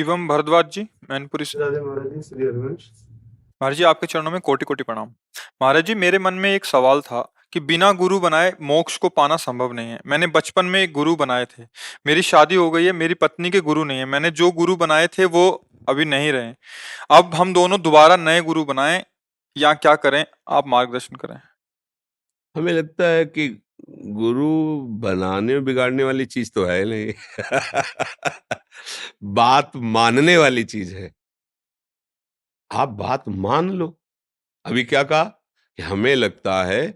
शिवम भारद्वाज जी, मैनपुरी से। राधे महाराज जी, श्री हरिवंश। महाराज जी, आपके चरणों में कोटि कोटि प्रणाम। महाराज जी, मेरे मन में एक सवाल था कि बिना गुरु बनाए मोक्ष को पाना संभव नहीं है। मैंने बचपन में एक गुरु बनाए थे। मेरी शादी हो गई है, मेरी पत्नी के गुरु नहीं है। मैंने जो गुरु बनाए थे वो अभी नहीं रहे। अब हम दोनों दोबारा नए गुरु बनाएं या क्या करें? आप मार्गदर्शन करें। हमें लगता है कि गुरु बनाने और बिगाड़ने वाली चीज तो है नहीं। बात मानने वाली चीज है। आप बात मान लो। अभी क्या कहा कि हमें लगता है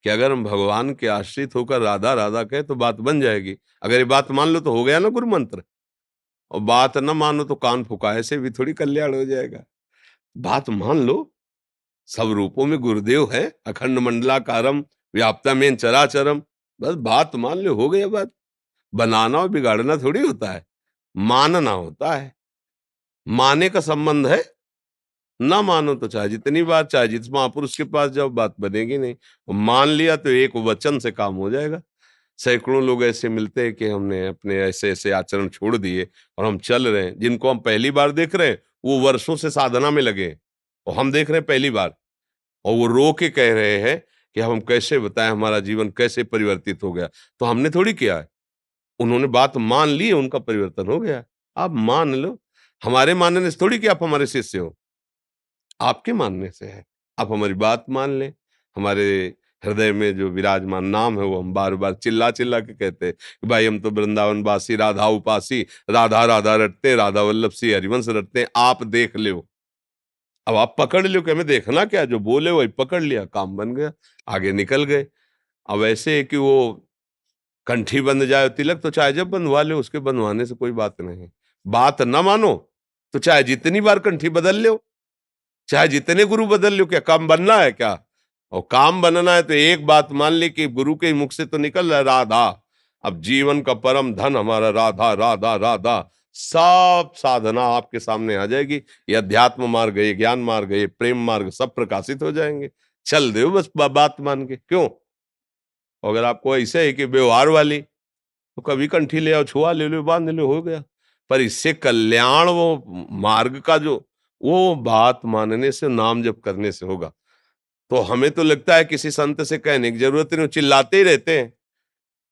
कि अगर हम भगवान के आश्रित होकर राधा राधा कहें तो बात बन जाएगी। अगर ये बात मान लो तो हो गया ना गुरु मंत्र। और बात न मानो तो कान फुका, ऐसे भी थोड़ी कल्याण हो जाएगा। बात मान लो। सब रूपों में गुरुदेव है, अखंड मंडलाकारम व्याप्तमेन चराचरम। बस बात मान लो, हो गया बात। बनाना और बिगाड़ना थोड़ी होता है, मानना होता है। माने का संबंध है, ना मानो तो चाहे जितनी बार, चाहे जिस महापुरुष के पास जाओ, बात बनेगी नहीं। और मान लिया तो एक वचन से काम हो जाएगा। सैकड़ों लोग ऐसे मिलते हैं कि हमने अपने ऐसे ऐसे आचरण छोड़ दिए और हम चल रहे हैं। जिनको हम पहली बार देख रहे हैं वो वर्षों से साधना में लगे हैं, और हम देख रहे हैं पहली बार। और वो रो के कह रहे हैं कि हम कैसे बताएं हमारा जीवन कैसे परिवर्तित हो गया। तो हमने थोड़ी किया है, उन्होंने बात मान ली है, उनका परिवर्तन हो गया। आप मान लो। हमारे मानने से थोड़ी कि आप हमारे शिष्य हो, आपके मानने से है। आप हमारी बात मान लें। हमारे हृदय में जो विराजमान नाम है वो हम बार बार चिल्ला चिल्ला के कहते हैं कि भाई हम तो वृंदावन वासी, राधा उपासी, राधा राधा रटते, राधा वल्लभ सी हरिवंश रटते हैं, आप देख लो। अब आप पकड़ लो कि हमें देखना क्या, जो बोले वही पकड़ लिया, काम बन गया, आगे निकल गए। अब ऐसे है कि वो कंठी बंध जाए तिलक तो चाहे जब बंधवा लो, उसके बंधवाने से कोई बात नहीं। बात न मानो तो चाहे जितनी बार कंठी बदल लो, चाहे जितने गुरु बदल लो, क्या काम बनना है क्या? और काम बनना है तो एक बात मान ली कि गुरु के मुख से तो निकल रहा है राधा। अब जीवन का परम धन हमारा राधा राधा राधा। सब साधना आपके सामने आ जाएगी। ये अध्यात्म मार्ग, ये ज्ञान मार्ग, ये प्रेम मार्ग, सब प्रकाशित हो जाएंगे। चल दो बस बात मान के। क्यों? अगर आपको ऐसे है कि व्यवहार वाली, तो कभी कंठी ले आओ, छुआ ले लो, बांध लो, हो गया। पर इससे कल्याण वो मार्ग का जो, वो बात मानने से, नाम जप करने से होगा। तो हमें तो लगता है किसी संत से कहने की जरूरत नहीं, चिल्लाते ही रहते हैं।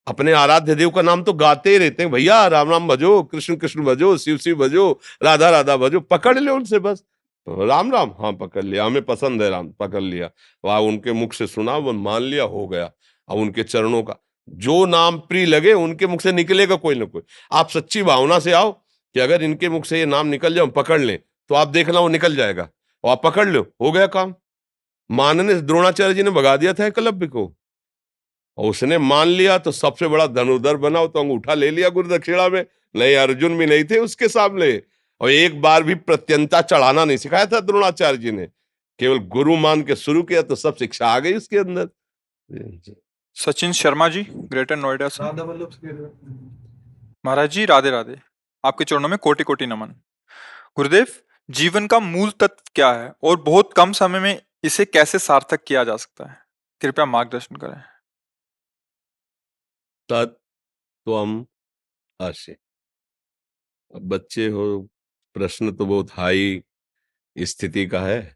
अपने आराध्य देव का नाम तो गाते ही रहते हैं, भैया राम राम भजो, कृष्ण कृष्ण भजो, शिव शिव भजो, राधा राधा भजो। पकड़ ले उनसे बस। राम राम, हाँ पकड़ लिया, हमें पसंद है राम, पकड़ लिया। वह उनके मुख से सुना, वो मान लिया, हो गया। अब उनके चरणों का जो नाम प्रिय लगे उनके मुख से निकलेगा कोई ना कोई। आप सच्ची भावना से आओ कि अगर इनके मुख से ये नाम निकल जाए, पकड़ लें, तो आप देखना वो निकल जाएगा। और आप पकड़ लो, हो गया काम। मानने से द्रोणाचार्य जी ने भगा दिया था एकलव्य को, और उसने मान लिया तो सबसे बड़ा धनुर्धर बना। तो अंगूठा ले लिया गुरु दक्षिणा में। नहीं, अर्जुन भी नहीं थे उसके सामने। और एक बार भी प्रत्यंता चढ़ाना नहीं सिखाया था द्रोणाचार्य जी ने, केवल गुरु मान के शुरू किया तो सब शिक्षा आ गई उसके अंदर। सचिन शर्मा जी, ग्रेटर नोएडा से। राधा वल्लभ से महाराज जी, राधे राधे। आपके चरणों में कोटि कोटि नमन। गुरुदेव, जीवन का मूल तत्व क्या है और बहुत कम समय में इसे कैसे सार्थक किया जा सकता है? कृपया मार्गदर्शन करें। तत्त्वम अस्य। अब बच्चे हो, प्रश्न तो बहुत हाई स्थिति का है।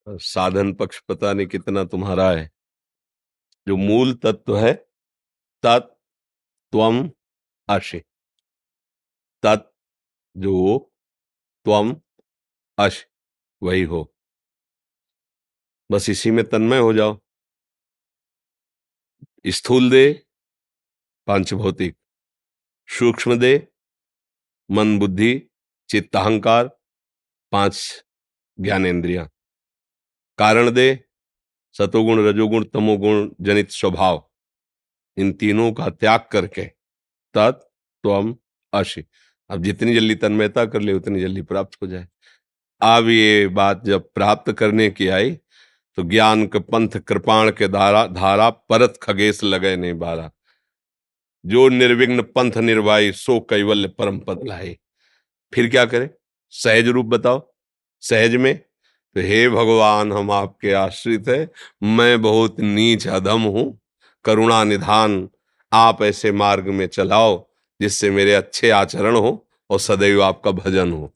साधन पक्ष पता नहीं कितना तुम्हारा है। जो मूल तत्व है, तत्त्वम अस्य। तत् जो, त्वम अश, वही हो। बस इसी में तन्मय हो जाओ। स्थूल दे पांच भौतिक, सूक्ष्म दे मन बुद्धि चित्त अहंकार पांच ज्ञानेंद्रियां, कारण दे सतोगुण रजोगुण तमोगुण जनित स्वभाव, इन तीनों का त्याग करके तत्त्वम अशि। अब जितनी जल्दी तन्मयता कर ले उतनी जल्दी प्राप्त हो जाए। अब ये बात जब प्राप्त करने की आई तो ज्ञान के पंथ कृपाण के धारा धारा परत खगेश लगे नहीं बारा। जो निर्विघ्न पंथ निर्वाही सो कैवल्य परम पद लाए। फिर क्या करें? सहज रूप बताओ। सहज में तो हे भगवान, हम आपके आश्रित है, मैं बहुत नीच अधम हूं, करुणा निधान। आप ऐसे मार्ग में चलाओ जिससे मेरे अच्छे आचरण हो और सदैव आपका भजन हो,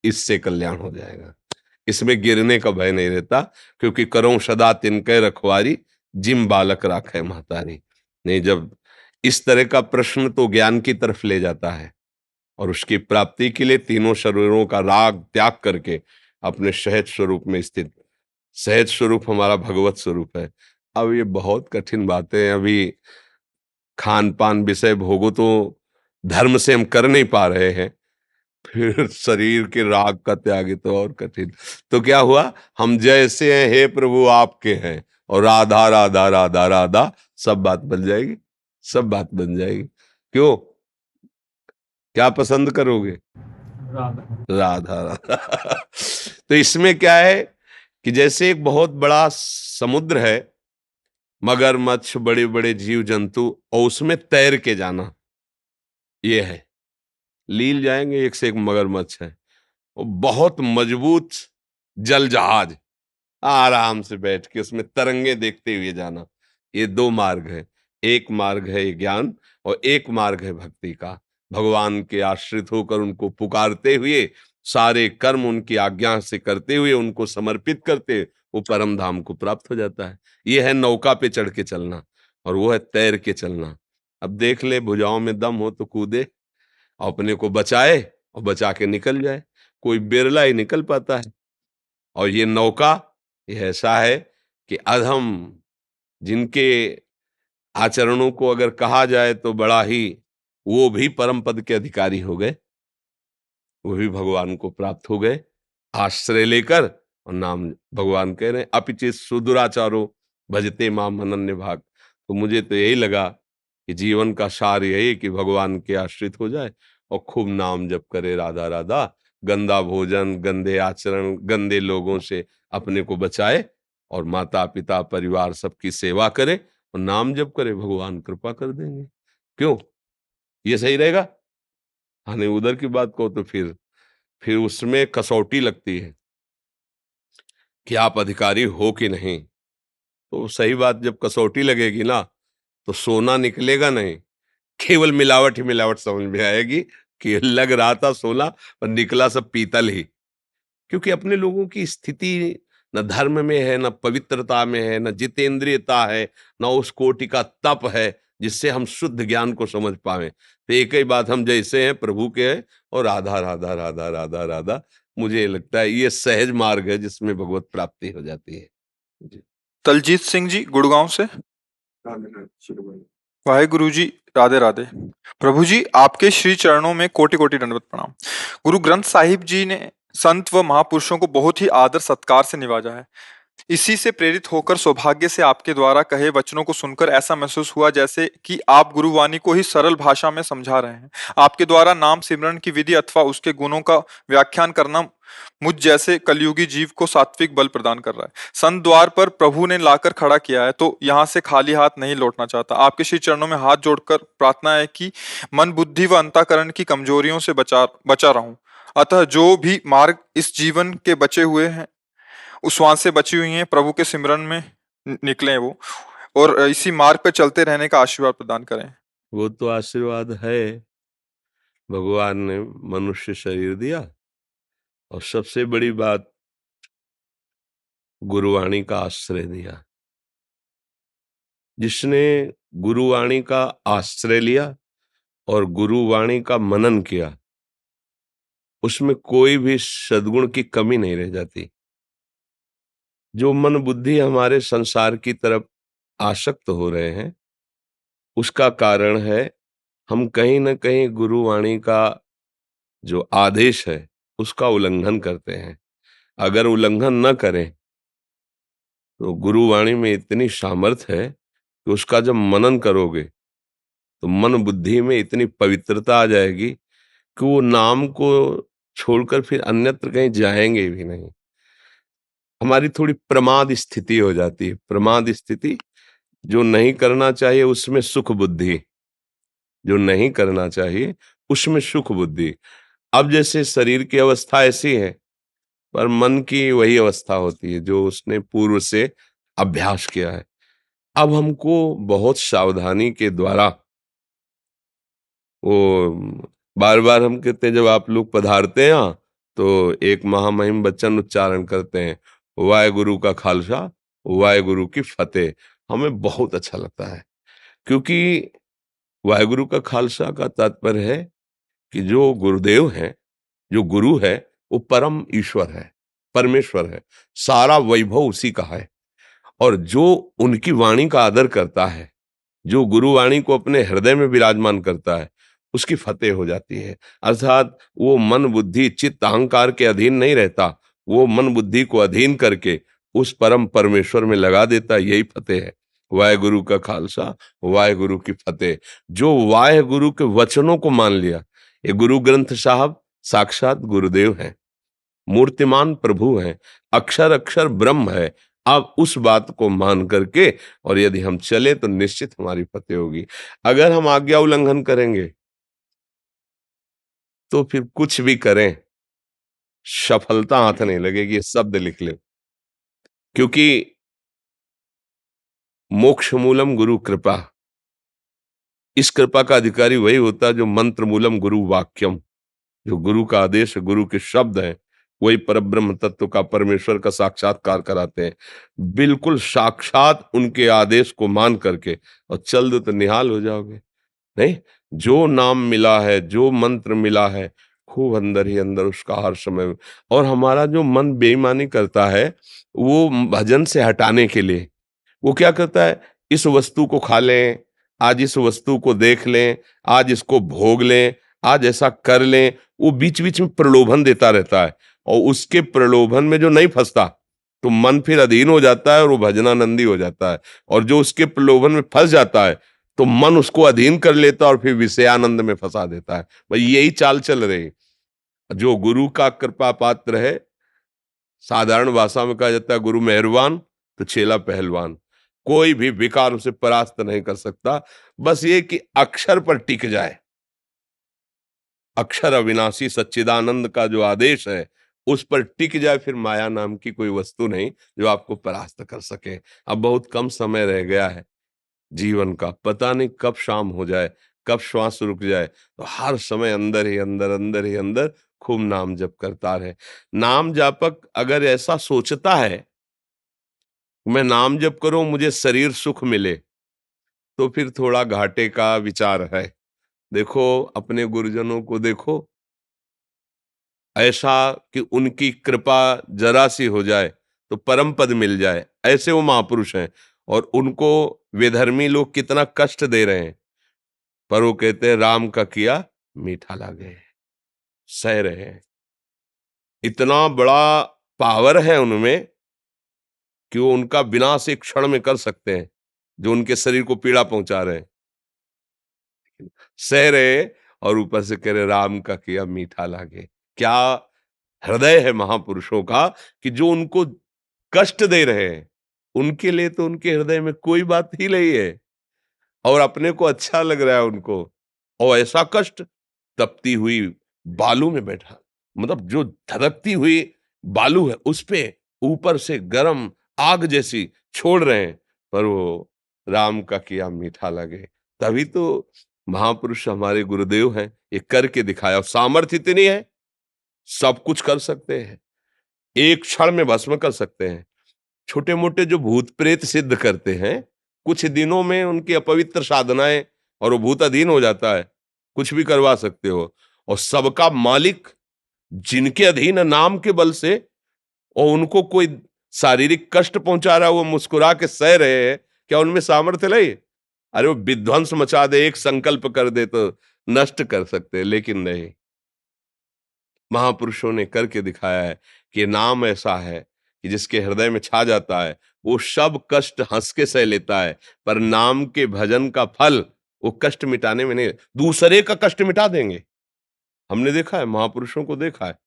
इससे कल्याण हो जाएगा। इसमें गिरने का भय नहीं रहता, क्योंकि करो सदा तिनके रखवारी, जिम बालक राखे महतारी। नहीं, जब इस तरह का प्रश्न तो ज्ञान की तरफ ले जाता है, और उसकी प्राप्ति के लिए तीनों शरीरों का राग त्याग करके अपने सहज स्वरूप में स्थित, सहज स्वरूप हमारा भगवत स्वरूप है। अब ये बहुत कठिन बातें हैं, अभी खान पान विषय भोगो तो धर्म से हम कर नहीं पा रहे हैं, फिर शरीर के राग का त्याग तो और कठिन। तो क्या हुआ, हम जैसे हैं हे प्रभु आपके हैं, और राधा राधा राधा राधा, सब बात बन जाएगी, सब बात बन जाएगी। क्यों, क्या पसंद करोगे? राधा राधा राधा। तो इसमें क्या है कि जैसे एक बहुत बड़ा समुद्र है, मगरमच्छ, बड़े बड़े जीव जंतु, और उसमें तैर के जाना, ये है। लील जाएंगे, एक से एक मगरमच्छ है, वो बहुत मजबूत जल जहाज, आराम से बैठ के उसमें तरंगे देखते हुए जाना। ये दो मार्ग है, एक मार्ग है ज्ञान, और एक मार्ग है भक्ति का। भगवान के आश्रित होकर उनको पुकारते हुए, सारे कर्म उनकी आज्ञा से करते हुए, उनको समर्पित करते, वो परम धाम को प्राप्त हो जाता है। ये है नौका पे चढ़ के चलना, और वो है तैर के चलना। अब देख ले, भुजाओं में दम हो तो कूदे, अपने को बचाए और बचा के निकल जाए। कोई बिरला ही निकल पाता है। और ये नौका, ये ऐसा है कि अधम, जिनके आचरणों को अगर कहा जाए तो बड़ा ही, वो भी परम पद के अधिकारी हो गए, वो भी भगवान को प्राप्त हो गए आश्रय लेकर। और नाम भगवान कह रहे हैं, अपिचित सुदुराचारो भजते माम अनन्य भाग। तो मुझे तो यही लगा कि जीवन का सार यही कि भगवान के आश्रित हो जाए और खूब नाम जप करे, राधा राधा, गंदा भोजन, गंदे आचरण, गंदे लोगों से अपने को बचाए, और माता पिता परिवार सबकी सेवा करे और नाम जप करे, भगवान कृपा कर देंगे। क्यों, ये सही रहेगा? हाँ, नहीं, उधर की बात को तो फिर उसमें कसौटी लगती है कि आप अधिकारी हो कि नहीं। तो सही बात, जब कसौटी लगेगी ना, तो सोना निकलेगा नहीं, केवल मिलावट ही मिलावट समझ में आएगी कि लग रहा था सोना पर निकला सब पीतल ही। क्योंकि अपने लोगों की स्थिति न धर्म में है, न पवित्रता में है, न जितेंद्रियता है, न उस कोटि का तप है जिससे हम शुद्ध ज्ञान को समझ पाए। तो एक ही बात, हम जैसे हैं प्रभु के हैं, और राधा राधा राधा राधा राधा। मुझे लगता है ये सहज मार्ग है जिसमें भगवत प्राप्ति हो जाती है जी। दलजीत सिंह जी गुड़गांव से। वाहेगुरु जी, राधे राधे। प्रभु जी, आपके श्री चरणों में कोटि कोटि दंडवत प्रणाम। गुरु ग्रंथ साहिब जी ने संत व महापुरुषों को बहुत ही आदर सत्कार से निवाजा है। इसी से प्रेरित होकर सौभाग्य से आपके द्वारा कहे वचनों को सुनकर ऐसा महसूस हुआ जैसे कि आप गुरुवाणी को ही सरल भाषा में समझा रहे हैं। आपके द्वारा नाम सिमरन की विधि अथवा उसके गुणों का व्याख्यान करना मुझ जैसे कलयुगी जीव को सात्विक बल प्रदान कर रहा है। संत द्वार पर प्रभु ने लाकर खड़ा किया है, तो यहाँ से खाली हाथ नहीं लौटना चाहता। आपके श्री चरणों में हाथ जोड़कर प्रार्थना है कि मन, बुद्धि व अंतःकरण की कमजोरियों से बचा रहूं। अतः जो भी मार्ग इस जीवन के बचे हुए हैं, उस वांछा से बची हुई हैं, प्रभु के सिमरन में निकले वो, और इसी मार्ग पर चलते रहने का आशीर्वाद प्रदान करें। वो तो आशीर्वाद है, भगवान ने मनुष्य शरीर दिया, और सबसे बड़ी बात, गुरुवाणी का आश्रय दिया। जिसने गुरुवाणी का आश्रय लिया और गुरुवाणी का मनन किया, उसमें कोई भी सद्गुण की कमी नहीं रह जाती। जो मन बुद्धि हमारे संसार की तरफ आसक्त हो रहे हैं, उसका कारण है हम कहीं न कहीं गुरुवाणी का जो आदेश है उसका उल्लंघन करते हैं। अगर उल्लंघन न करें तो गुरुवाणी में इतनी सामर्थ्य है कि उसका जब मनन करोगे तो मन बुद्धि में इतनी पवित्रता आ जाएगी कि वो नाम को छोड़कर फिर अन्यत्र कहीं जाएंगे भी नहीं। हमारी थोड़ी प्रमाद स्थिति हो जाती है। प्रमाद स्थिति, जो नहीं करना चाहिए उसमें सुख बुद्धि, जो नहीं करना चाहिए उसमें सुख बुद्धि। अब जैसे शरीर की अवस्था ऐसी है, पर मन की वही अवस्था होती है जो उसने पूर्व से अभ्यास किया है। अब हमको बहुत सावधानी के द्वारा वो बार बार हम कहते हैं, जब आप लोग पधारते हैं यहाँ तो एक महामहिम वचन उच्चारण करते हैं, वाहेगुरु का खालसा, वाहेगुरु की फतेह। हमें बहुत अच्छा लगता है, क्योंकि वाहेगुरु का खालसा का तात्पर्य है कि जो गुरुदेव हैं, जो गुरु है, वो परम ईश्वर है, परमेश्वर है, सारा वैभव उसी का है। और जो उनकी वाणी का आदर करता है, जो गुरुवाणी को अपने हृदय में विराजमान करता है, उसकी फतेह हो जाती है। अर्थात वो मन बुद्धि चित्त अहंकार के अधीन नहीं रहता, वो मन बुद्धि को अधीन करके उस परम परमेश्वर में लगा देता है। यही फतेह है। वाहेगुरु का खालसा, वाहेगुरु की फतेह। जो वाहेगुरु के वचनों को मान लिया, ये गुरु ग्रंथ साहब साक्षात गुरुदेव हैं, मूर्तिमान प्रभु हैं, अक्षर अक्षर ब्रह्म है। आप उस बात को मान करके और यदि हम चले तो निश्चित हमारी फतेह होगी। अगर हम आज्ञा उल्लंघन करेंगे तो फिर कुछ भी करें, सफलता हाथ नहीं लगेगी। ये शब्द लिख ले, क्योंकि मोक्ष मूलम गुरु कृपा, इस कृपा का अधिकारी वही होता है जो मंत्र मूलम गुरु वाक्यम, जो गुरु का आदेश, गुरु के शब्द हैं, वही परब्रह्म तत्व का, परमेश्वर का साक्षात्कार कराते हैं। बिल्कुल साक्षात उनके आदेश को मान करके और चल दो तो निहाल हो जाओगे। नहीं, जो नाम मिला है, जो मंत्र मिला है, खूब अंदर ही अंदर उसका हर समय। और हमारा जो मन बेईमानी करता है, वो भजन से हटाने के लिए वो क्या करता है, इस वस्तु को खा लें, आज इस वस्तु को देख लें, आज इसको भोग लें, आज ऐसा कर लें। वो बीच बीच में प्रलोभन देता रहता है, और उसके प्रलोभन में जो नहीं फंसता तो मन फिर अधीन हो जाता है और वो भजनानंदी हो जाता है। और जो उसके प्रलोभन में फंस जाता है तो मन उसको अधीन कर लेता है और फिर विषयानंद में फंसा देता है। भाई यही चाल चल रही। जो गुरु का कृपा पात्र है, साधारण भाषा में कहा जाता है गुरु मेहरबान तो चेला पहलवान। कोई भी विकार उसे परास्त नहीं कर सकता। बस ये कि अक्षर पर टिक जाए। अक्षर अविनाशी सच्चिदानंद का जो आदेश है उस पर टिक जाए, फिर माया नाम की कोई वस्तु नहीं जो आपको परास्त कर सके। अब बहुत कम समय रह गया है जीवन का, पता नहीं कब शाम हो जाए, कब श्वास रुक जाए। तो हर समय अंदर ही अंदर, अंदर ही अंदर खूब नाम जप करता रहे। नाम जापक अगर ऐसा सोचता है मैं नाम जप करूं मुझे शरीर सुख मिले, तो फिर थोड़ा घाटे का विचार है। देखो अपने गुरुजनों को देखो, ऐसा कि उनकी कृपा जरा सी हो जाए तो परम पद मिल जाए, ऐसे वो महापुरुष हैं। और उनको विधर्मी लोग कितना कष्ट दे रहे हैं, पर वो कहते हैं राम का किया मीठा लागे, सह रहे हैं। इतना बड़ा पावर है उनमें कि वो उनका विनाश एक क्षण में कर सकते हैं, जो उनके शरीर को पीड़ा पहुंचा रहे हैं, सह रहे। और ऊपर से कह रहे राम का किया मीठा लागे। क्या हृदय है महापुरुषों का कि जो उनको कष्ट दे रहे हैं, उनके लिए तो उनके हृदय में कोई बात ही नहीं है, और अपने को अच्छा लग रहा है उनको। और ऐसा कष्ट तपती हुई बालू में बैठा, मतलब जो धधकती हुई बालू है उस पे ऊपर से गरम आग जैसी छोड़ रहे हैं, पर वो राम का किया मीठा लगे। तभी तो महापुरुष हमारे गुरुदेव हैं, ये करके दिखाया। और सामर्थ्य इतनी है, सब कुछ कर सकते हैं, एक क्षण में भस्म कर सकते हैं। छोटे मोटे जो भूत प्रेत सिद्ध करते हैं, कुछ दिनों में उनकी अपवित्र साधनाएं और वो भूत अधीन हो जाता है, कुछ भी करवा सकते हो। और सबका मालिक जिनके अधीन है नाम के बल से, और उनको कोई शारीरिक कष्ट पहुंचा रहा है वो मुस्कुरा के सह रहे हैं, क्या उनमें सामर्थ्य नहीं? अरे वो विध्वंस मचा दे, एक संकल्प कर दे तो नष्ट कर सकते हैं, लेकिन नहीं, महापुरुषों ने करके दिखाया है कि नाम ऐसा है कि जिसके हृदय में छा जाता है वो सब कष्ट हंस के सह लेता है। पर नाम के भजन का फल वो कष्ट मिटाने में नहीं, दूसरे का कष्ट मिटा देंगे। हमने देखा है, महापुरुषों को देखा है,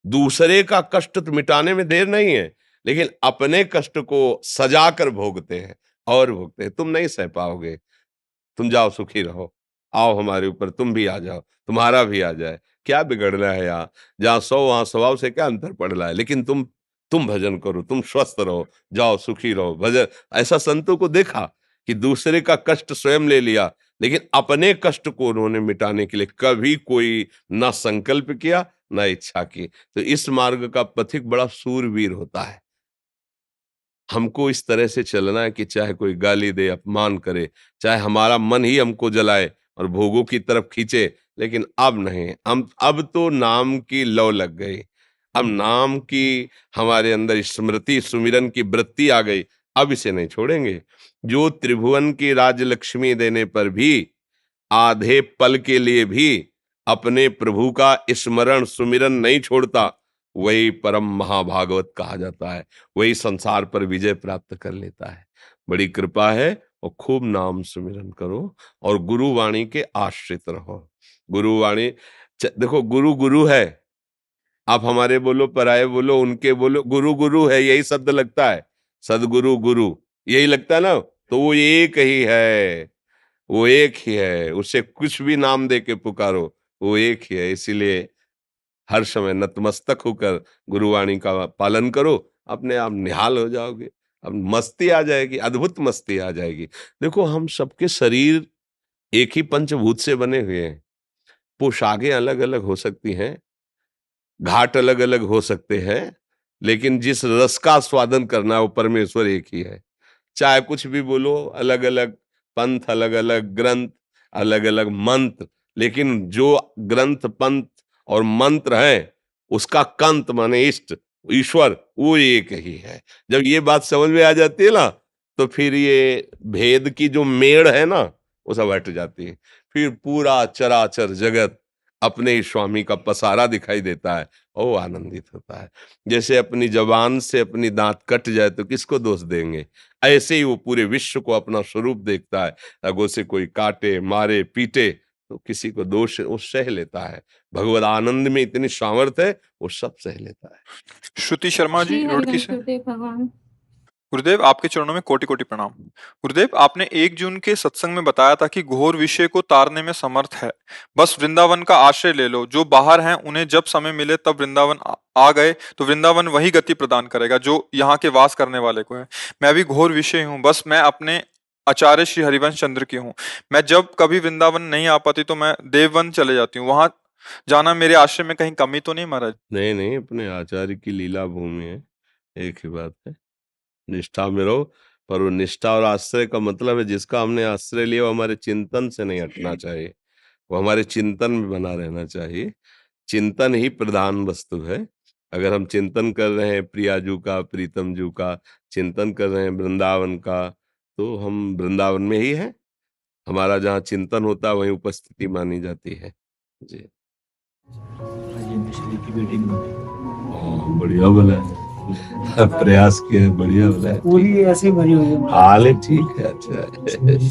दूसरे का कष्ट तो मिटाने में देर नहीं है, लेकिन अपने कष्ट को सजा कर भोगते हैं और भोगते हैं। तुम नहीं सह पाओगे, तुम जाओ सुखी रहो, आओ हमारे ऊपर तुम भी आ जाओ, तुम्हारा भी आ जाए, क्या बिगड़ना है यार? जहाँ 100 वहाँ स्वभाव से क्या अंतर पड़ रहा है? लेकिन तुम भजन करो, तुम स्वस्थ रहो, जाओ सुखी रहो, भजन। ऐसा संतों को देखा कि दूसरे का कष्ट स्वयं ले लिया, लेकिन अपने कष्ट को उन्होंने मिटाने के लिए कभी कोई ना संकल्प किया ना इच्छा की। तो इस मार्ग का पथिक बड़ा शूरवीर होता है। हमको इस तरह से चलना है कि चाहे कोई गाली दे, अपमान करे, चाहे हमारा मन ही हमको जलाए और भोगों की तरफ खींचे, लेकिन अब नहीं। हम अब तो नाम की लौ लग गई। अब नाम की हमारे अंदर स्मृति सुमिरन की वृत्ति आ गई। अब इसे नहीं छोड़ेंगे। जो त्रिभुवन की राजलक्ष्मी देने पर भी आधे पल के लिए भी अपने प्रभु का स्मरण सुमिरन नहीं छोड़ता, वही परम महाभागवत कहा जाता है। वही संसार पर विजय प्राप्त कर लेता है। बड़ी कृपा है और खूब नाम सुमिरन करो और गुरु वाणी के आश्रित रहो। गुरु वाणी देखो, गुरु गुरु है। आप हमारे बोलो, पराये बोलो, उनके बोलो, गुरु गुरु है, यही शब्द लगता है। सदगुरु गुरु यही लगता है ना, तो वो एक ही है। वो एक ही है, उसे कुछ भी नाम दे के पुकारो, वो एक ही है। इसीलिए हर समय नतमस्तक होकर गुरुवाणी का पालन करो, अपने आप निहाल हो जाओगे। अब मस्ती आ जाएगी, अद्भुत मस्ती आ जाएगी। देखो, हम सबके शरीर एक ही पंचभूत से बने हुए हैं। पोशाकें अलग अलग हो सकती हैं, घाट अलग अलग हो सकते हैं, लेकिन जिस रस का स्वादन करना है वो परमेश्वर एक ही है। चाहे कुछ भी बोलो, अलग अलग पंथ, अलग अलग ग्रंथ, अलग अलग मंत्र, लेकिन जो ग्रंथ पंथ और मंत्र है, उसका कंत माने इष्ट ईश्वर, वो एक ही है। जब ये बात समझ में आ जाती है ना, तो फिर ये भेद की जो मेड़ है ना, वो सब हट जाती है। फिर पूरा चराचर जगत अपने ही स्वामी का पसारा दिखाई देता है और वो आनंदित होता है। जैसे अपनी जबान से अपनी दांत कट जाए तो किसको दोष देंगे, ऐसे ही वो पूरे विश्व को अपना स्वरूप देखता है। अगर उसे कोई काटे, मारे, पीटे, तो किसी को दोष वो सह लेता है। भगवत आनंद में इतनी सामर्थ्य है, वो सब सह लेता है। श्रुति शर्मा जी, श्री रुड़की हरिवंश से। गुरुदेव भगवान। गुरुदेव, आपके चरणों में कोटि कोटि प्रणाम। गुरुदेव, आपने 1 जून के सत्संग में बताया था कि घोर विषय को तारने में समर्थ है, बस वृंदावन का आश्रय ले लो। जो बाहर हैं उन्हें जब समय मिले तब वृंदावन आ गए तो वृंदावन वही गति प्रदान करेगा जो यहाँ के वास करने वाले को है। मैं भी घोर विषय हूँ, बस मैं अपने आचार्य श्री हरिवंश चंद्र की हूँ। मैं जब कभी वृंदावन नहीं आ पाती तो मैं देववन चले जाती हूँ। वहां जाना मेरे आश्रय में कहीं कमी तो नहीं महाराज? नहीं नहीं, अपने आचार्य की लीला भूमि है, एक ही बात है। निष्ठा में रहो, पर वो निष्ठा और आश्रय का मतलब है जिसका हमने आश्रय लिया वो हमारे चिंतन से नहीं हटना चाहिए, वो हमारे चिंतन में बना रहना चाहिए। चिंतन ही प्रधान वस्तु है। अगर हम चिंतन कर रहे हैं प्रियाजू का, प्रीतम जू का, चिंतन कर रहे हैं वृंदावन का, तो हम वृंदावन में ही हैं। हमारा जहाँ चिंतन होता है वहीं उपस्थिति मानी जाती है। जी हाँ, बढ़िया बोला है। प्रयास किया है, बढ़िया बोला है। पूरी ऐसे भरी हुई है। हाल है, ठीक है, अच्छा है। जी।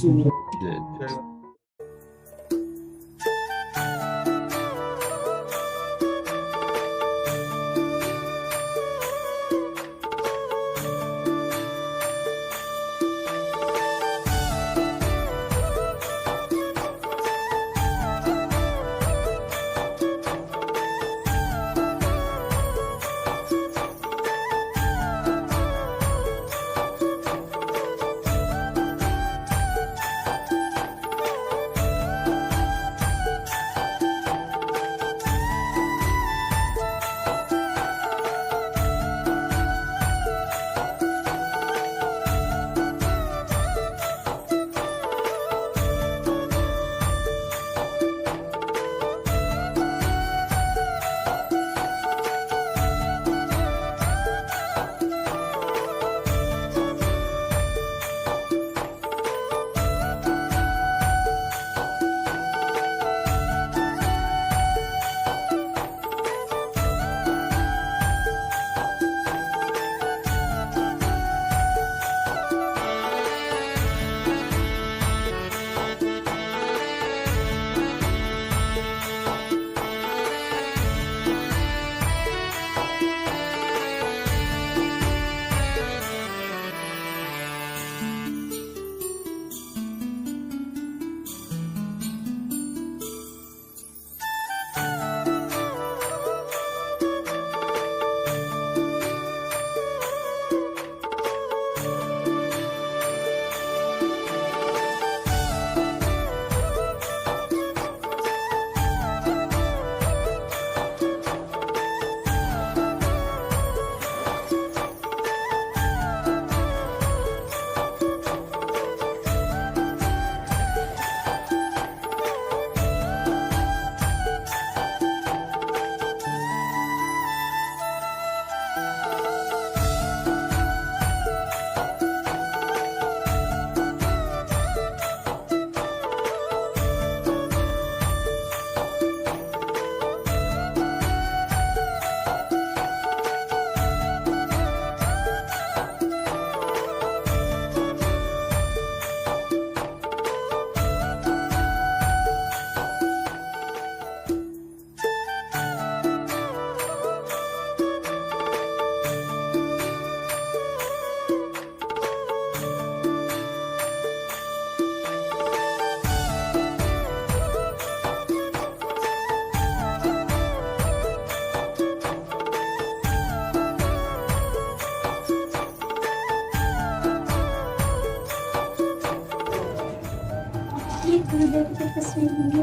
गुरुदेव की तस्वीर होंगी।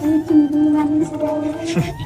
ये चुनरी वाली सजावट है।